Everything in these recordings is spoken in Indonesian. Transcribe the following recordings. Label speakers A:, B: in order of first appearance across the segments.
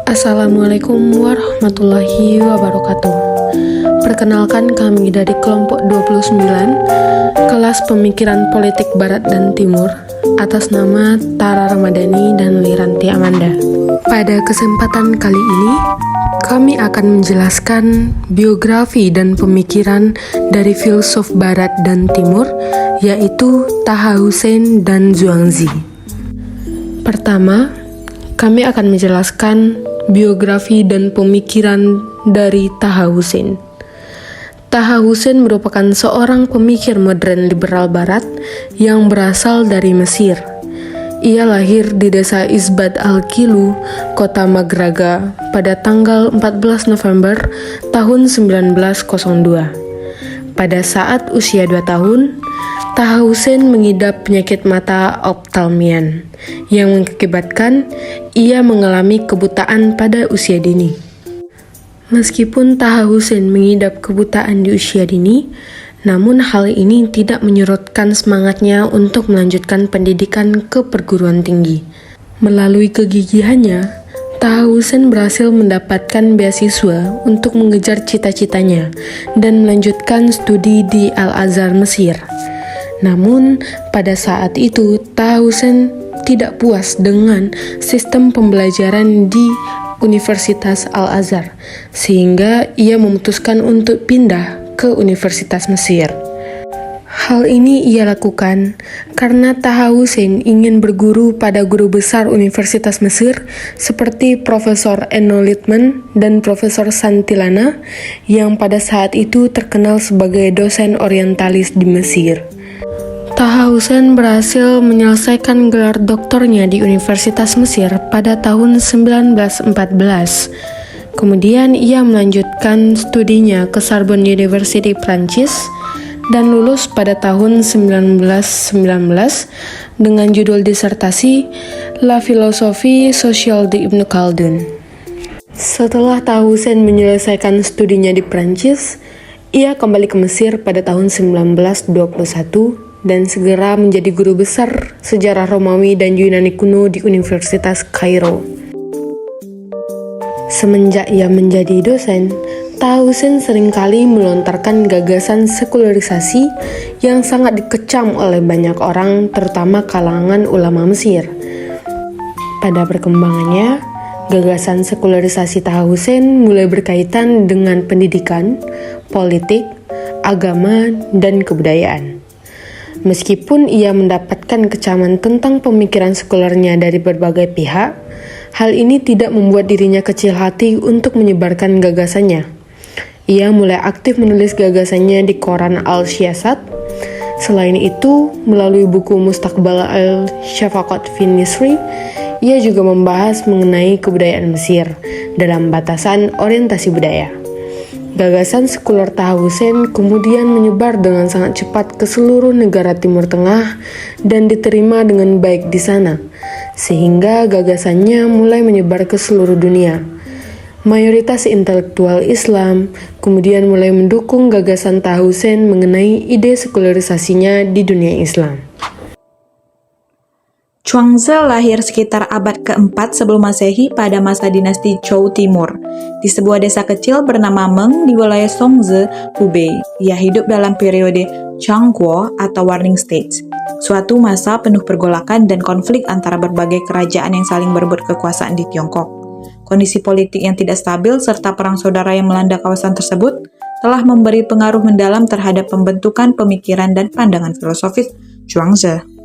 A: Assalamualaikum warahmatullahi wabarakatuh. Perkenalkan, kami dari kelompok 29 kelas pemikiran politik Barat dan Timur atas nama Tara Ramadhani dan Liranti Amanda. Pada kesempatan kali ini, kami akan menjelaskan biografi dan pemikiran dari filsuf Barat dan Timur, yaitu Taha Hussein dan Zhuangzi. Pertama, kami akan menjelaskan biografi dan pemikiran dari Taha Hussein. Taha Hussein merupakan seorang pemikir modern liberal barat yang berasal dari Mesir. Ia lahir di desa Isbat al-Kilu, kota Magraga, pada tanggal 14 November tahun 1902. Pada saat usia 2 tahun, Taha Hussein mengidap penyakit mata optalmian yang mengakibatkan ia mengalami kebutaan pada usia dini. Meskipun Taha Hussein mengidap kebutaan di usia dini, namun hal ini tidak menyurutkan semangatnya untuk melanjutkan pendidikan ke perguruan tinggi. Melalui kegigihannya, Taha Hussein berhasil mendapatkan beasiswa untuk mengejar cita-citanya dan melanjutkan studi di Al-Azhar, Mesir. Namun, pada saat itu, Taha Hussein tidak puas dengan sistem pembelajaran di Universitas Al-Azhar, sehingga ia memutuskan untuk pindah ke Universitas Mesir. Hal ini ia lakukan karena Taha Hussein ingin berguru pada guru besar Universitas Mesir seperti Profesor Eno Litman dan Profesor Santilana yang pada saat itu terkenal sebagai dosen orientalis di Mesir. Taha Hussein berhasil menyelesaikan gelar doktornya di Universitas Mesir pada tahun 1914. Kemudian ia melanjutkan studinya ke Sorbonne University, Prancis, dan lulus pada tahun 1919 dengan judul disertasi La Philosophie Sociale de Ibn Khaldun. Setelah Taha Hussein menyelesaikan studinya di Prancis, ia kembali ke Mesir pada tahun 1921 dan segera menjadi guru besar sejarah Romawi dan Yunani kuno di Universitas Kairo. Semenjak ia menjadi dosen, Taha Hussein seringkali melontarkan gagasan sekularisasi yang sangat dikecam oleh banyak orang, terutama kalangan ulama Mesir. Pada perkembangannya, gagasan sekularisasi Taha Hussein mulai berkaitan dengan pendidikan, politik, agama, dan kebudayaan. Meskipun ia mendapatkan kecaman tentang pemikiran sekulernya dari berbagai pihak, hal ini tidak membuat dirinya kecil hati untuk menyebarkan gagasannya. Ia mulai aktif menulis gagasannya di koran Al-Siyasat. Selain itu, melalui buku Mustaqbal al-Shafaqat fi Nisri, ia juga membahas mengenai kebudayaan Mesir dalam batasan orientasi budaya. Gagasan sekuler Taha Hussein kemudian menyebar dengan sangat cepat ke seluruh negara Timur Tengah dan diterima dengan baik di sana, sehingga gagasannya mulai menyebar ke seluruh dunia. Mayoritas intelektual Islam kemudian mulai mendukung gagasan Taha Hussein mengenai ide sekularisasinya di dunia Islam.
B: Zhuangzi lahir sekitar abad ke-4 sebelum Masehi pada masa dinasti Zhou Timur, di sebuah desa kecil bernama Meng di wilayah Songzi, Hubei. Ia hidup dalam periode Zhangguo atau Warring States, suatu masa penuh pergolakan dan konflik antara berbagai kerajaan yang saling berebut kekuasaan di Tiongkok. Kondisi politik yang tidak stabil serta perang saudara yang melanda kawasan tersebut telah memberi pengaruh mendalam terhadap pembentukan pemikiran dan pandangan filosofis Zhuangzi.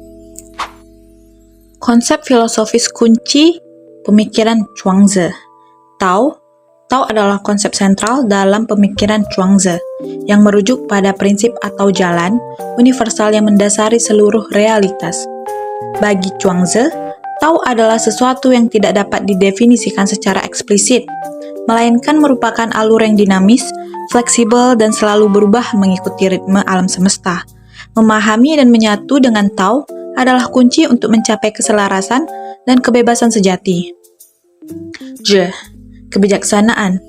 B: Konsep filosofis kunci pemikiran Zhuangzi. Tao adalah konsep sentral dalam pemikiran Zhuangzi yang merujuk pada prinsip atau jalan universal yang mendasari seluruh realitas. Bagi Zhuangzi, Tao adalah sesuatu yang tidak dapat didefinisikan secara eksplisit, melainkan merupakan alur yang dinamis, fleksibel, dan selalu berubah mengikuti ritme alam semesta. Memahami dan menyatu dengan Tao adalah kunci untuk mencapai keselarasan dan kebebasan sejati. Zhe, kebijaksanaan.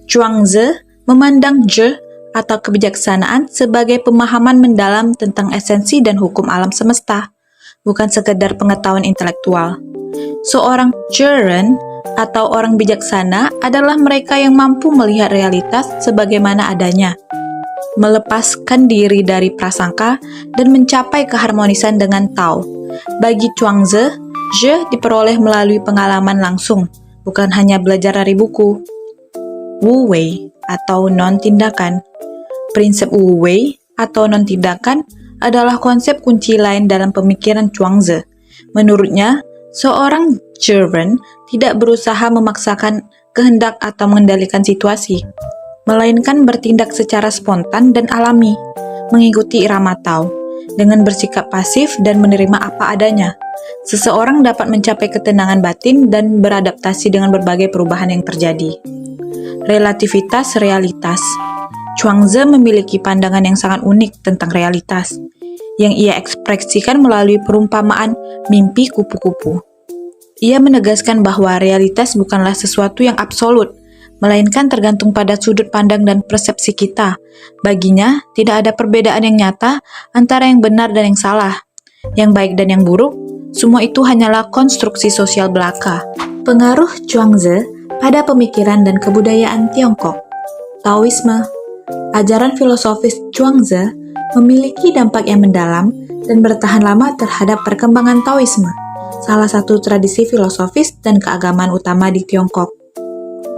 B: Zhuangzi memandang Zhe atau kebijaksanaan sebagai pemahaman mendalam tentang esensi dan hukum alam semesta, bukan sekedar pengetahuan intelektual. Seorang Zheran atau orang bijaksana adalah mereka yang mampu melihat realitas sebagaimana adanya, melepaskan diri dari prasangka, dan mencapai keharmonisan dengan Tao. Bagi Chuangzi, Zhe diperoleh melalui pengalaman langsung, bukan hanya belajar dari buku. Wu Wei atau non-tindakan. Prinsip Wu Wei atau non-tindakan adalah konsep kunci lain dalam pemikiran Chuangzi. Menurutnya, seorang Zhiren tidak berusaha memaksakan kehendak atau mengendalikan situasi, melainkan bertindak secara spontan dan alami, mengikuti irama Tao. Dengan bersikap pasif dan menerima apa adanya, seseorang dapat mencapai ketenangan batin dan beradaptasi dengan berbagai perubahan yang terjadi. Relativitas realitas. Chuangzi memiliki pandangan yang sangat unik tentang realitas, yang ia ekspresikan melalui perumpamaan mimpi kupu-kupu. Ia menegaskan bahwa realitas bukanlah sesuatu yang absolut, melainkan tergantung pada sudut pandang dan persepsi kita. Baginya, tidak ada perbedaan yang nyata antara yang benar dan yang salah, yang baik dan yang buruk. Semua itu hanyalah konstruksi sosial belaka. Pengaruh Chuangzi pada pemikiran dan kebudayaan Tiongkok. Taoisme. Ajaran filosofis Chuangzi memiliki dampak yang mendalam dan bertahan lama terhadap perkembangan Taoisme, salah satu tradisi filosofis dan keagamaan utama di Tiongkok.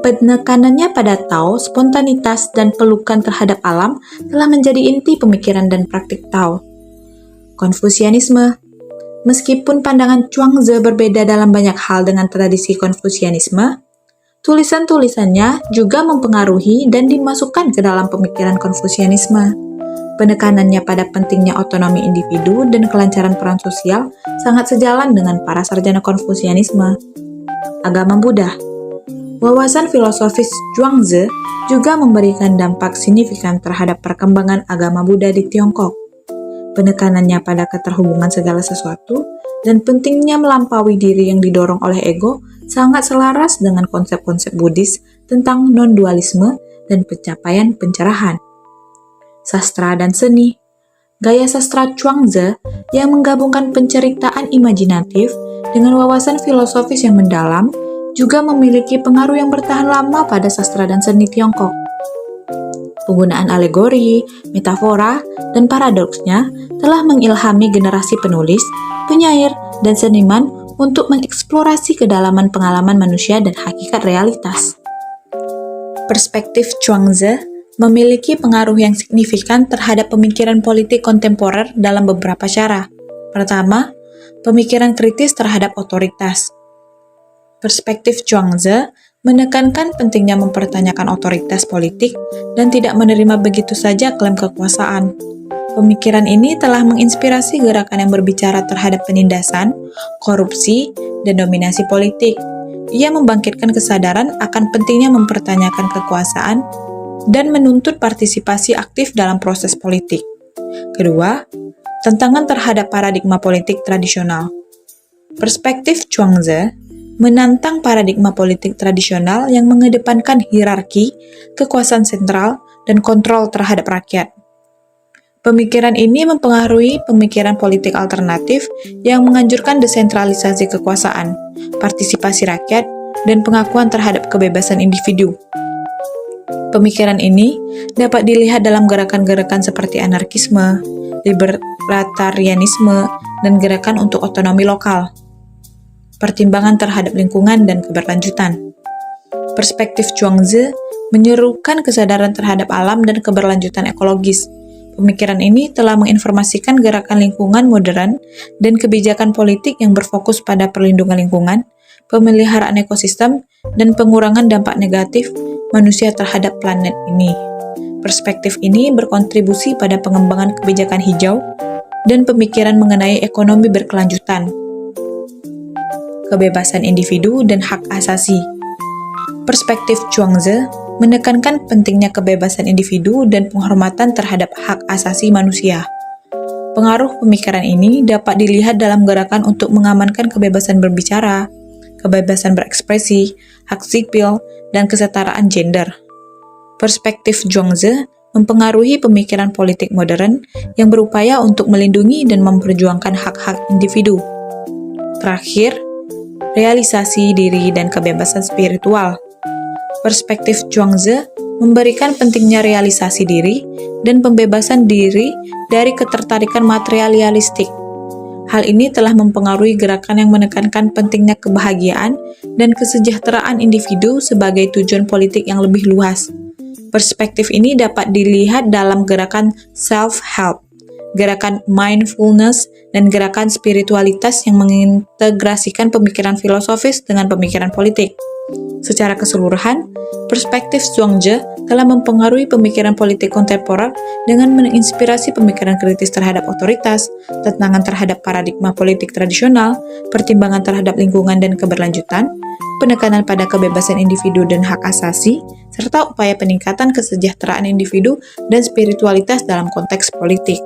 B: Penekanannya pada Tao, spontanitas, dan pelukan terhadap alam telah menjadi inti pemikiran dan praktik Tao. Konfusianisme. Meskipun pandangan Chuangzi berbeda dalam banyak hal dengan tradisi Konfusianisme, tulisan-tulisannya juga mempengaruhi dan dimasukkan ke dalam pemikiran Konfusianisme. Penekanannya pada pentingnya otonomi individu dan kelancaran peran sosial sangat sejalan dengan para sarjana Konfusianisme. Agama Buddha. Wawasan filosofis Chuangzi juga memberikan dampak signifikan terhadap perkembangan agama Buddha di Tiongkok. Penekanannya pada keterhubungan segala sesuatu dan pentingnya melampaui diri yang didorong oleh ego sangat selaras dengan konsep-konsep Buddhis tentang non-dualisme dan pencapaian pencerahan. Sastra dan seni. Gaya sastra Chuangzi yang menggabungkan penceritaan imajinatif dengan wawasan filosofis yang mendalam juga memiliki pengaruh yang bertahan lama pada sastra dan seni Tiongkok. Penggunaan alegori, metafora, dan paradoksnya telah mengilhami generasi penulis, penyair, dan seniman untuk mengeksplorasi kedalaman pengalaman manusia dan hakikat realitas. Perspektif Chuangzi memiliki pengaruh yang signifikan terhadap pemikiran politik kontemporer dalam beberapa cara. Pertama, pemikiran kritis terhadap otoritas. Perspektif Chuangzi menekankan pentingnya mempertanyakan otoritas politik dan tidak menerima begitu saja klaim kekuasaan. Pemikiran ini telah menginspirasi gerakan yang berbicara terhadap penindasan, korupsi, dan dominasi politik. Ia membangkitkan kesadaran akan pentingnya mempertanyakan kekuasaan dan menuntut partisipasi aktif dalam proses politik. Kedua, tantangan terhadap paradigma politik tradisional. Perspektif Chuangzi menantang paradigma politik tradisional yang mengedepankan hierarki, kekuasaan sentral, dan kontrol terhadap rakyat. Pemikiran ini mempengaruhi pemikiran politik alternatif yang menganjurkan desentralisasi kekuasaan, partisipasi rakyat, dan pengakuan terhadap kebebasan individu. Pemikiran ini dapat dilihat dalam gerakan-gerakan seperti anarkisme, libertarianisme, dan gerakan untuk otonomi lokal. Pertimbangan terhadap lingkungan dan keberlanjutan. Perspektif Chuangzi menyerukan kesadaran terhadap alam dan keberlanjutan ekologis. Pemikiran ini telah menginformasikan gerakan lingkungan modern dan kebijakan politik yang berfokus pada perlindungan lingkungan, pemeliharaan ekosistem, dan pengurangan dampak negatif manusia terhadap planet ini. Perspektif ini berkontribusi pada pengembangan kebijakan hijau dan pemikiran mengenai ekonomi berkelanjutan, kebebasan individu, dan hak asasi. Perspektif Chuangzi menekankan pentingnya kebebasan individu dan penghormatan terhadap hak asasi manusia. Pengaruh pemikiran ini dapat dilihat dalam gerakan untuk mengamankan kebebasan berbicara, kebebasan berekspresi, hak sipil, dan kesetaraan gender. Perspektif Chuangzi mempengaruhi pemikiran politik modern yang berupaya untuk melindungi dan memperjuangkan hak-hak individu. Terakhir, realisasi diri, dan kebebasan spiritual. Perspektif Zhuangzi memberikan pentingnya realisasi diri dan pembebasan diri dari ketertarikan materialistik. Hal ini telah mempengaruhi gerakan yang menekankan pentingnya kebahagiaan dan kesejahteraan individu sebagai tujuan politik yang lebih luas. Perspektif ini dapat dilihat dalam gerakan self-help, gerakan mindfulness, dan gerakan spiritualitas yang mengintegrasikan pemikiran filosofis dengan pemikiran politik. Secara keseluruhan, perspektif Zhuangzi telah mempengaruhi pemikiran politik kontemporer dengan menginspirasi pemikiran kritis terhadap otoritas, tantangan terhadap paradigma politik tradisional, pertimbangan terhadap lingkungan dan keberlanjutan, penekanan pada kebebasan individu dan hak asasi, serta upaya peningkatan kesejahteraan individu dan spiritualitas dalam konteks politik.